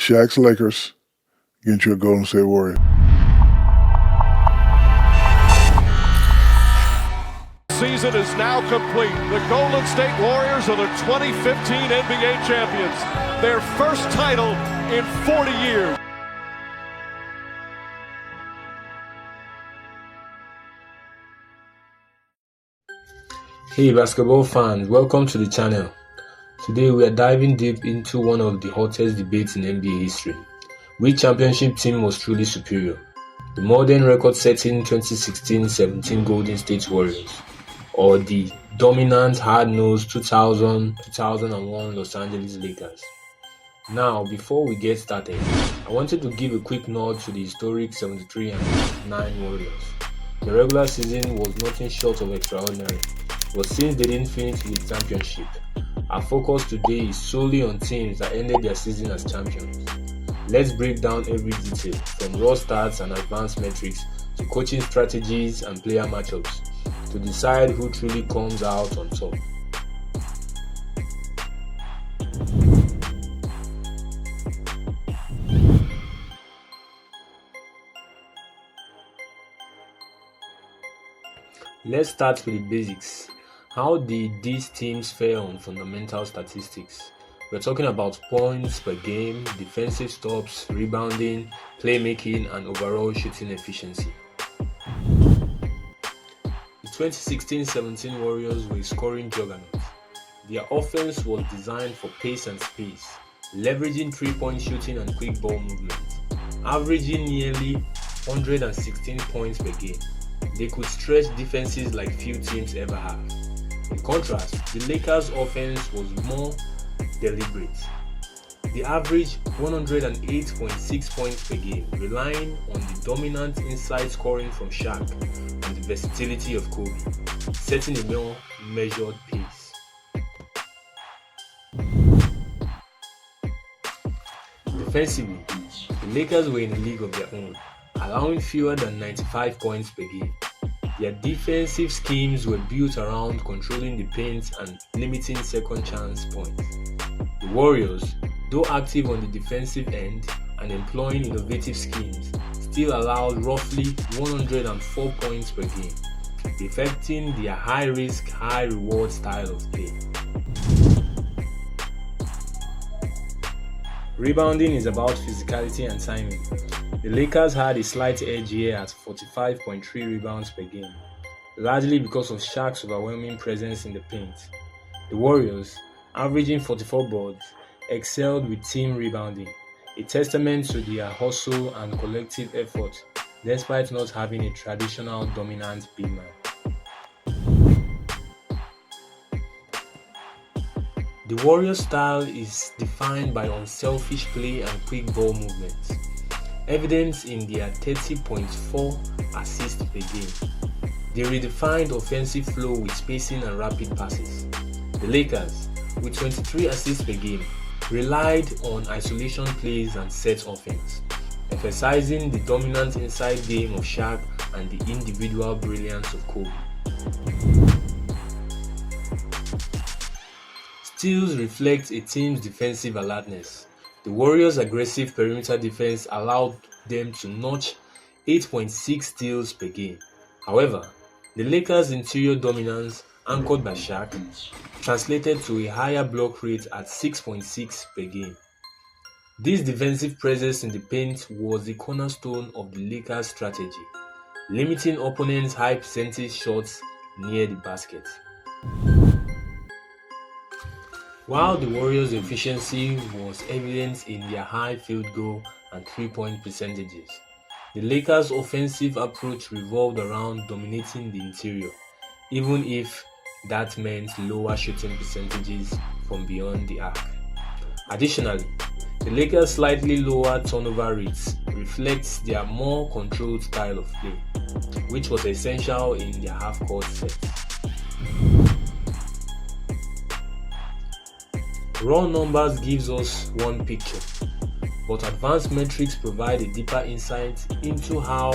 Shaq's Lakers against your Golden State Warriors. Season is now complete. The Golden State Warriors are the 2015 NBA champions. Their first title in 40 years. Hey basketball fans, welcome to the channel. Today we are diving deep into one of the hottest debates in NBA history. Which championship team was truly superior? The modern record-setting 2016-17 Golden State Warriors, or the dominant, hard-nosed 2000-2001 Los Angeles Lakers? Now, before we get started, I wanted to give a quick nod to the historic 73-9 Warriors. The regular season was nothing short of extraordinary, but since they didn't finish the championship, our focus today is solely on teams that ended their season as champions. Let's break down every detail, from raw stats and advanced metrics to coaching strategies and player matchups, to decide who truly comes out on top. Let's start with the basics. How did these teams fare on fundamental statistics? We're talking about points per game, defensive stops, rebounding, playmaking, and overall shooting efficiency. The 2016-17 Warriors were a scoring juggernaut. Their offense was designed for pace and space, leveraging three-point shooting and quick ball movement, averaging nearly 116 points per game. They could stretch defenses like few teams ever have. In contrast, the Lakers' offense was more deliberate. They averaged 108.6 points per game, relying on the dominant inside scoring from Shaq and the versatility of Kobe, setting a more measured pace. Defensively, the Lakers were in a league of their own, allowing fewer than 95 points per game. Their defensive schemes were built around controlling the paint and limiting second chance points. The Warriors, though active on the defensive end and employing innovative schemes, still allowed roughly 104 points per game, reflecting their high-risk, high-reward style of play. Rebounding is about physicality and timing. The Lakers had a slight edge here at 45.3 rebounds per game, largely because of Shaq's overwhelming presence in the paint. The Warriors, averaging 44 boards, excelled with team rebounding, a testament to their hustle and collective effort, despite not having a traditional dominant big man. The Warriors' style is defined by unselfish play and quick ball movements, evident in their 30.4 assists per game. They redefined offensive flow with spacing and rapid passes. The Lakers, with 23 assists per game, relied on isolation plays and set offense, emphasizing the dominant inside game of Shaq and the individual brilliance of Kobe. Steals reflect a team's defensive alertness. The Warriors' aggressive perimeter defense allowed them to notch 8.6 steals per game. However, the Lakers' interior dominance, anchored by Shaq, translated to a higher block rate at 6.6 per game. This defensive presence in the paint was the cornerstone of the Lakers' strategy, limiting opponents' high percentage shots near the basket. While the Warriors' efficiency was evident in their high field goal and three-point percentages, the Lakers' offensive approach revolved around dominating the interior, even if that meant lower shooting percentages from beyond the arc. Additionally, the Lakers' slightly lower turnover rates reflects their more controlled style of play, which was essential in their half-court sets. Raw numbers gives us one picture, but advanced metrics provide a deeper insight into how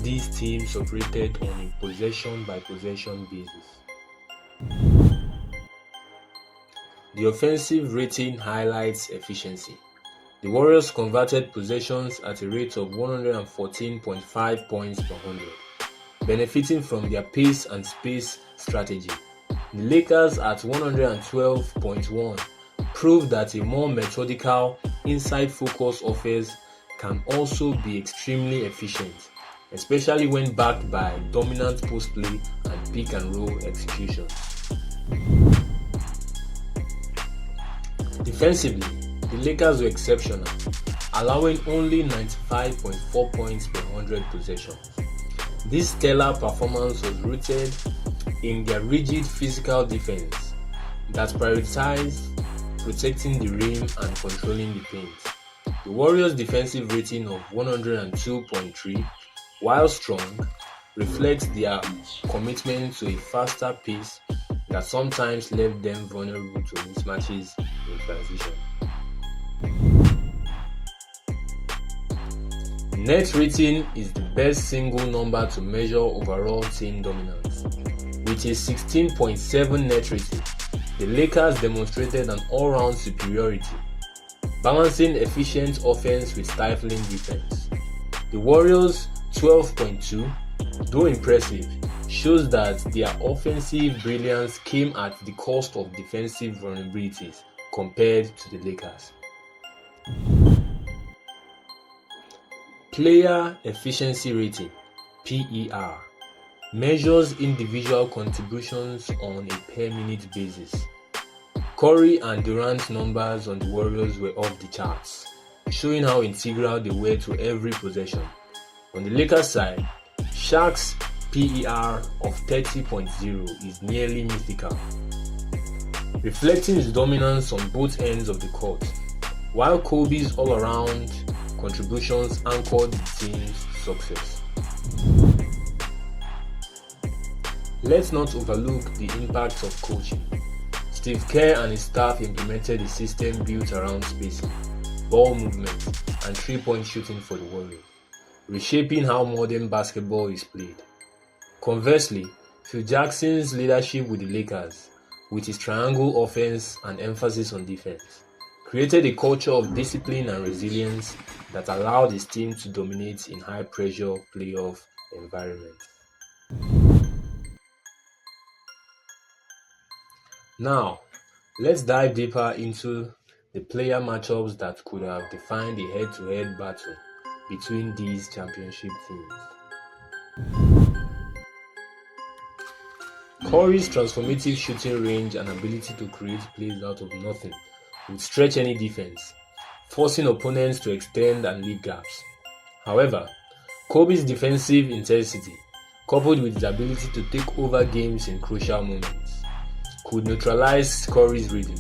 these teams operated on a possession-by-possession basis. The offensive rating highlights efficiency. The Warriors converted possessions at a rate of 114.5 points per 100, benefiting from their pace and space strategy. The Lakers at 112.1 proved that a more methodical, inside-focused offense can also be extremely efficient, especially when backed by dominant post play and pick and roll execution. Defensively, the Lakers were exceptional, allowing only 95.4 points per 100 possessions. This stellar performance was rooted in their rigid physical defense that prioritized protecting the rim and controlling the paint. The Warriors' defensive rating of 102.3, while strong, reflects their commitment to a faster pace that sometimes left them vulnerable to mismatches in transition. Net rating is the best single number to measure overall team dominance. With a 16.7 net rating, the Lakers demonstrated an all-round superiority, balancing efficient offense with stifling defense. The Warriors' 12.2, though impressive, shows that their offensive brilliance came at the cost of defensive vulnerabilities compared to the Lakers. Player Efficiency Rating (PER) measures individual contributions on a per-minute basis. Curry and Durant's numbers on the Warriors were off the charts, showing how integral they were to every possession. On the Lakers side, Shaq's PER of 30.0 is nearly mythical, reflecting his dominance on both ends of the court, while Kobe's all-around contributions anchored the team's success. Let's not overlook the impact of coaching. Steve Kerr and his staff implemented a system built around spacing, ball movement, and three-point shooting for the Warriors, reshaping how modern basketball is played. Conversely, Phil Jackson's leadership with the Lakers, with his triangle offense and emphasis on defense, created a culture of discipline and resilience that allowed his team to dominate in high-pressure playoff environments. Now, let's dive deeper into the player matchups that could have defined a head-to-head battle between these championship teams. Curry's transformative shooting range and ability to create plays out of nothing would stretch any defense, forcing opponents to extend and leave gaps. However, Kobe's defensive intensity, coupled with his ability to take over games in crucial moments, could neutralize Curry's rhythm.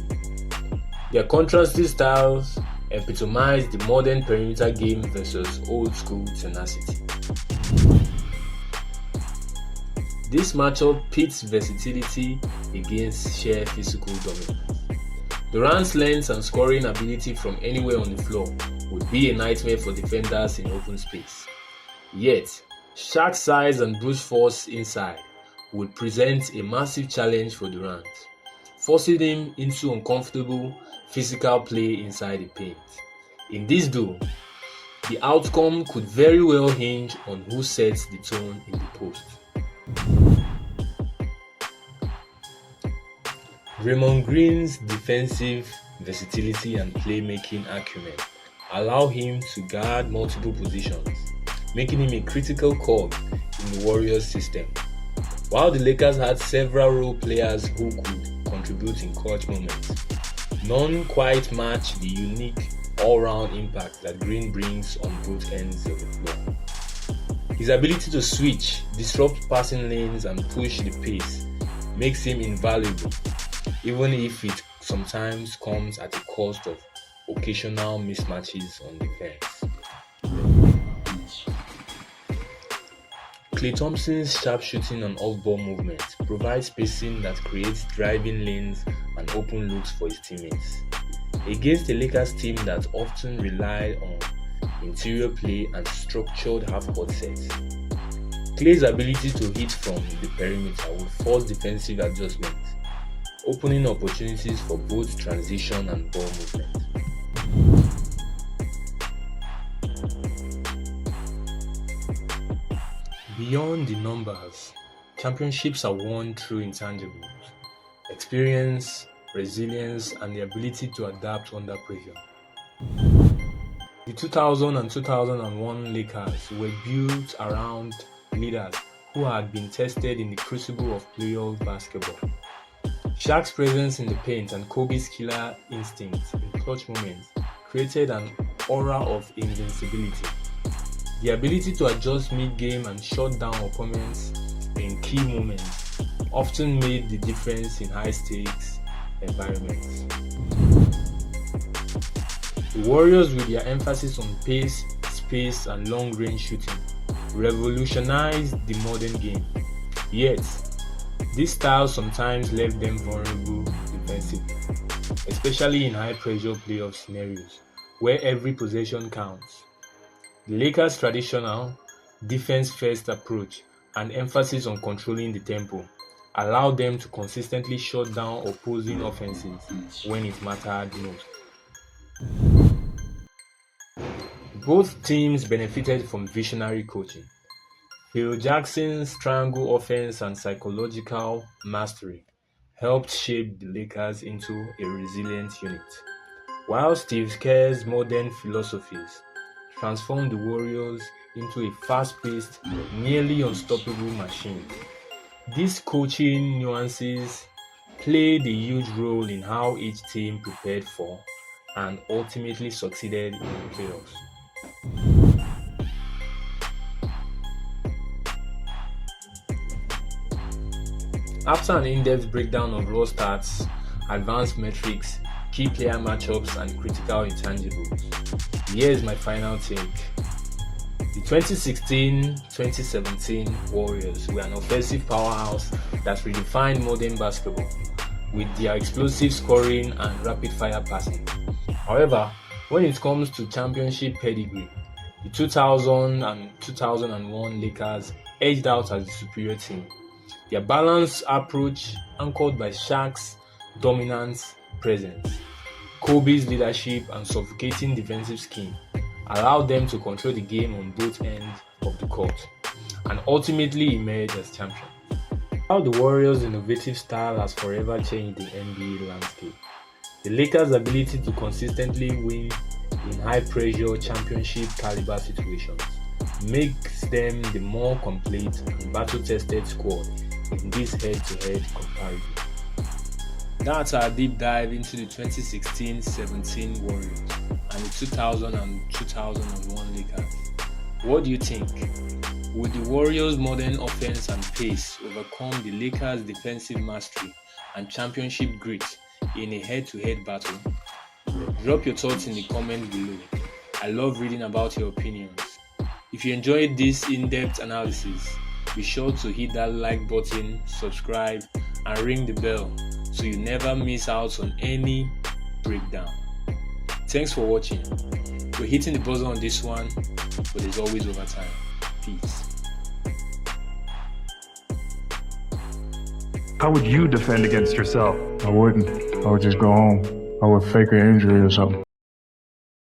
Their contrasting styles epitomize the modern perimeter game versus old-school tenacity. This matchup pits versatility against sheer physical dominance. Durant's length and scoring ability from anywhere on the floor would be a nightmare for defenders in open space. Yet, Shaq's size and brute force inside would present a massive challenge for Durant, forcing him into uncomfortable physical play inside the paint. In this duel, the outcome could very well hinge on who sets the tone in the post. Draymond Green's defensive versatility and playmaking acumen allow him to guard multiple positions, making him a critical cog in the Warriors system. While the Lakers had several role players who could contribute in clutch moments, none quite match the unique all-round impact that Green brings on both ends of the floor. His ability to switch, disrupt passing lanes, and push the pace makes him invaluable, even if it sometimes comes at the cost of occasional mismatches on defense. Klay Thompson's sharp shooting and off-ball movement provides spacing that creates driving lanes and open looks for his teammates. Against a Lakers team that often relied on interior play and structured half-court sets, Klay's ability to hit from the perimeter would force defensive adjustments, opening opportunities for both transition and ball movement. Beyond the numbers, championships are won through intangibles, experience, resilience, and the ability to adapt under pressure. The 2000 and 2001 Lakers were built around leaders who had been tested in the crucible of playoff basketball. Shaq's presence in the paint and Kobe's killer instinct in clutch moments created an aura of invincibility. The ability to adjust mid-game and shut down opponents in key moments often made the difference in high-stakes environments. The Warriors, with their emphasis on pace, space, and long-range shooting, revolutionized the modern game. Yet, this style sometimes left them vulnerable defensively, especially in high-pressure playoff scenarios where every possession counts. The Lakers' traditional defense-first approach and emphasis on controlling the tempo allowed them to consistently shut down opposing offenses when it mattered most. Both teams benefited from visionary coaching. Phil Jackson's triangle offense and psychological mastery helped shape the Lakers into a resilient unit, while Steve Kerr's modern philosophies transformed the Warriors into a fast-paced, nearly unstoppable machine. These coaching nuances played a huge role in how each team prepared for and ultimately succeeded in the playoffs. After an in-depth breakdown of raw stats, advanced metrics, key player matchups, and critical intangibles, here's my final take. The 2016-2017 Warriors were an offensive powerhouse that redefined modern basketball with their explosive scoring and rapid-fire passing. However, when it comes to championship pedigree, the 2000 and 2001 Lakers edged out as the superior team. Their balanced approach, anchored by Shaq's dominant presence, Kobe's leadership, and suffocating defensive scheme, allowed them to control the game on both ends of the court and ultimately emerge as champions. How the Warriors' innovative style has forever changed the NBA landscape. The Lakers' ability to consistently win in high-pressure championship-caliber situations makes them the more complete and battle-tested squad in this head-to-head comparison. That's our deep dive into the 2016-17 Warriors and the 2000 and 2001 Lakers. What do you think? Would the Warriors' modern offense and pace overcome the Lakers' defensive mastery and championship grit in a head-to-head battle? Drop your thoughts in the comments below. I love reading about your opinions. If you enjoyed this in-depth analysis, be sure to hit that like button, subscribe, and ring the bell so you never miss out on any breakdown. Thanks for watching. We're hitting the buzzer on this one, but there's always overtime. Peace. How would you defend against yourself? I wouldn't. I would just go home. I would fake an injury or something.